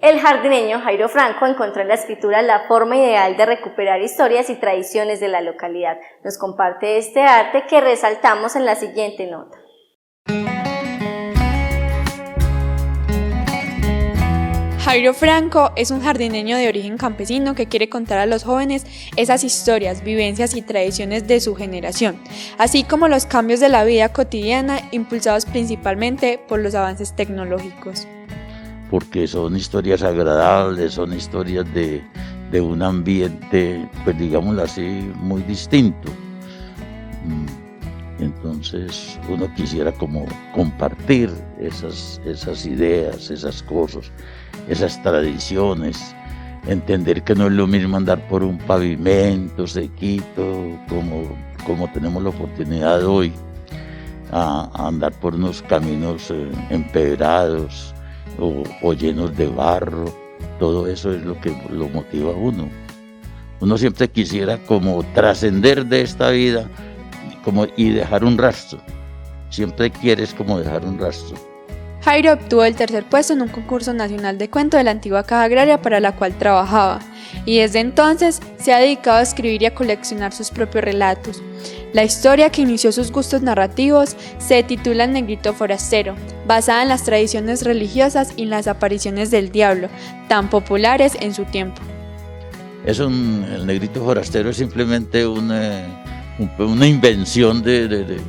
El jardineño Jairo Franco encontró en la escritura la forma ideal de recuperar historias y tradiciones de la localidad. Nos comparte este arte que resaltamos en la siguiente nota. Jairo Franco es un jardineño de origen campesino que quiere contar a los jóvenes esas historias, vivencias y tradiciones de su generación, así como los cambios de la vida cotidiana impulsados principalmente por los avances tecnológicos. Porque son historias agradables, son historias de un ambiente, pues digámoslo así, muy distinto. Entonces uno quisiera como compartir esas ideas, esas cosas, esas tradiciones, entender que no es lo mismo andar por un pavimento sequito como tenemos la oportunidad hoy, a andar por unos caminos empedrados o llenos de barro. Todo eso es lo que lo motiva a uno. Uno siempre quisiera como trascender de esta vida y dejar un rastro. Siempre quieres como dejar un rastro. Jairo obtuvo el tercer puesto en un concurso nacional de cuento de la antigua Caja Agraria para la cual trabajaba, y desde entonces se ha dedicado a escribir y a coleccionar sus propios relatos. La historia que inició sus gustos narrativos se titula El Negrito Forastero, basada en las tradiciones religiosas y las apariciones del diablo, tan populares en su tiempo. El Negrito Forastero es simplemente una invención de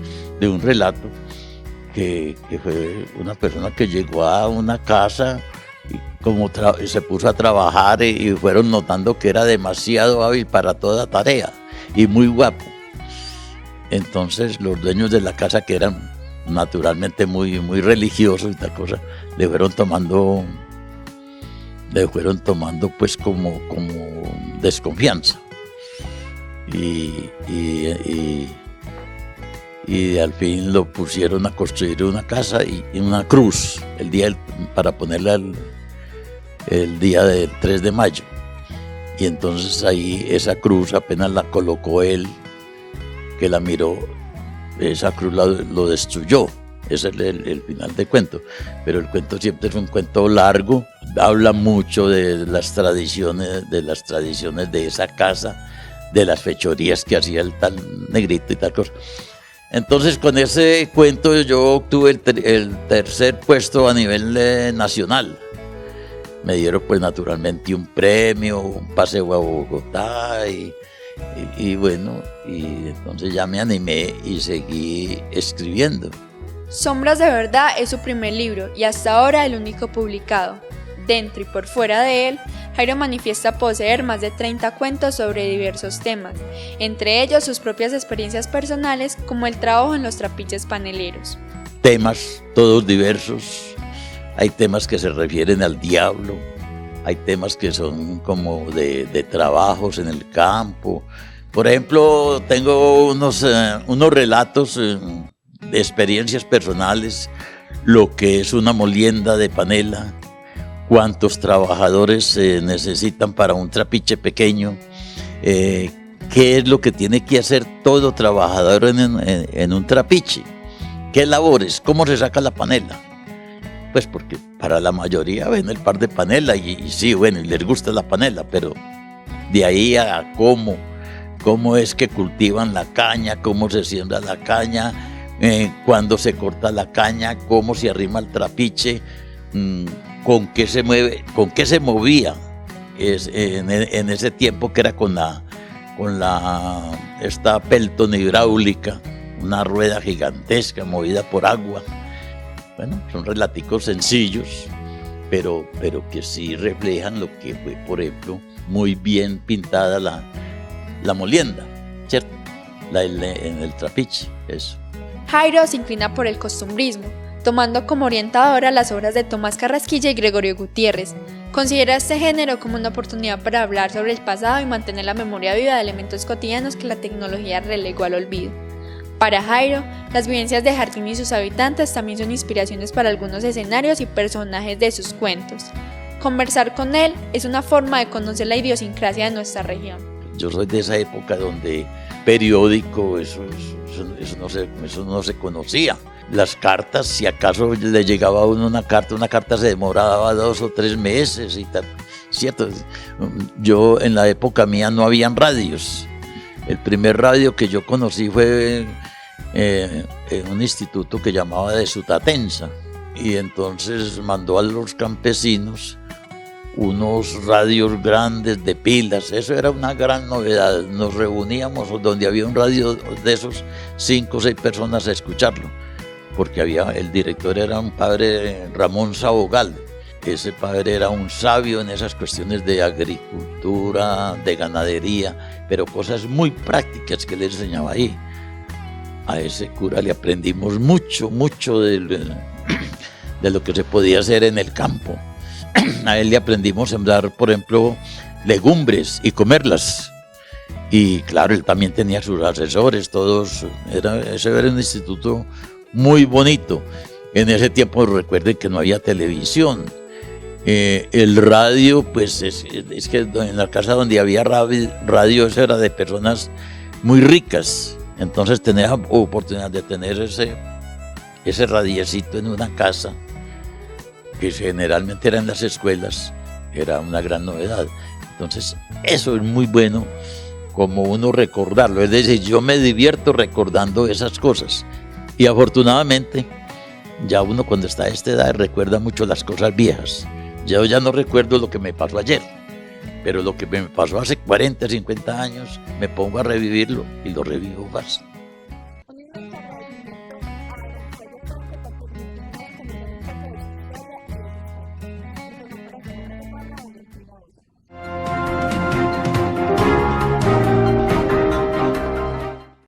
un relato que fue una persona que llegó a una casa y se puso a trabajar y fueron notando que era demasiado hábil para toda tarea y muy guapo. Entonces los dueños de la casa, que eran naturalmente muy religiosos y tal cosa, le fueron tomando pues como desconfianza. Y al fin lo pusieron a construir una casa y una cruz para ponerla el día del 3 de mayo. Y entonces ahí esa cruz apenas la colocó él, que la miró, esa cruz lo destruyó. Ese es el final del cuento. Pero el cuento siempre es un cuento largo, habla mucho de las tradiciones de esa casa, de las fechorías que hacía el tal negrito y tal cosa. Entonces con ese cuento yo obtuve el tercer puesto a nivel nacional. Me dieron pues naturalmente un premio, un paseo a Bogotá y bueno, y entonces ya me animé y seguí escribiendo. Sombras de Verdad es su primer libro y hasta ahora el único publicado. Dentro y por fuera de él, Jairo manifiesta poseer más de 30 cuentos sobre diversos temas, entre ellos sus propias experiencias personales como el trabajo en los trapiches paneleros. Temas todos diversos, hay temas que se refieren al diablo, hay temas que son como de trabajos en el campo. Por ejemplo, tengo unos relatos de experiencias personales, lo que es una molienda de panela, cuántos trabajadores se necesitan para un trapiche pequeño, qué es lo que tiene que hacer todo trabajador en un trapiche, qué labores, cómo se saca la panela. Pues porque para la mayoría ven el par de panela y sí, bueno, y les gusta la panela, pero de ahí a cómo es que cultivan la caña, cómo se siembra la caña, cuándo se corta la caña, cómo se arrima el trapiche, con qué se movía en ese tiempo, que era con esta Pelton hidráulica, una rueda gigantesca movida por agua. Bueno, son relaticos sencillos, pero que sí reflejan lo que fue, por ejemplo, muy bien pintada la molienda, ¿cierto? En el trapiche, eso. Jairo se inclina por el costumbrismo, tomando como orientadora las obras de Tomás Carrasquilla y Gregorio Gutiérrez. Considera este género como una oportunidad para hablar sobre el pasado y mantener la memoria viva de elementos cotidianos que la tecnología relegó al olvido. Para Jairo, las vivencias de Jardín y sus habitantes también son inspiraciones para algunos escenarios y personajes de sus cuentos. Conversar con él es una forma de conocer la idiosincrasia de nuestra región. Yo soy de esa época donde periódico, eso no se conocía. las cartas, si acaso le llegaba a uno una carta se demoraba 2 o 3 meses y tal, ¿cierto? Yo en la época mía no habían radios. El primer radio que yo conocí fue en un instituto que llamaba de Sutatensa, y entonces mandó a los campesinos unos radios grandes de pilas. Eso era una gran novedad. Nos reuníamos donde había un radio de esos, 5 o 6 personas a escucharlo, porque el director era un padre, Ramón Sabogal. Ese padre era un sabio en esas cuestiones de agricultura, de ganadería, pero cosas muy prácticas que le enseñaba ahí. A ese cura le aprendimos mucho de lo que se podía hacer en el campo. A él le aprendimos a sembrar, por ejemplo, legumbres y comerlas. Y claro, él también tenía sus asesores, todos. Ese era un instituto muy bonito. En ese tiempo recuerden que no había televisión. El radio, pues es que en la casa donde había radio, eso era de personas muy ricas. Entonces tenía oportunidad de tener ese radiecito en una casa, que generalmente era en las escuelas, era una gran novedad. Entonces eso es muy bueno, como uno recordarlo. Es decir, yo me divierto recordando esas cosas. Y afortunadamente, ya uno cuando está a esta edad recuerda mucho las cosas viejas. Yo ya no recuerdo lo que me pasó ayer, pero lo que me pasó hace 40, 50 años, me pongo a revivirlo y lo revivo fácil.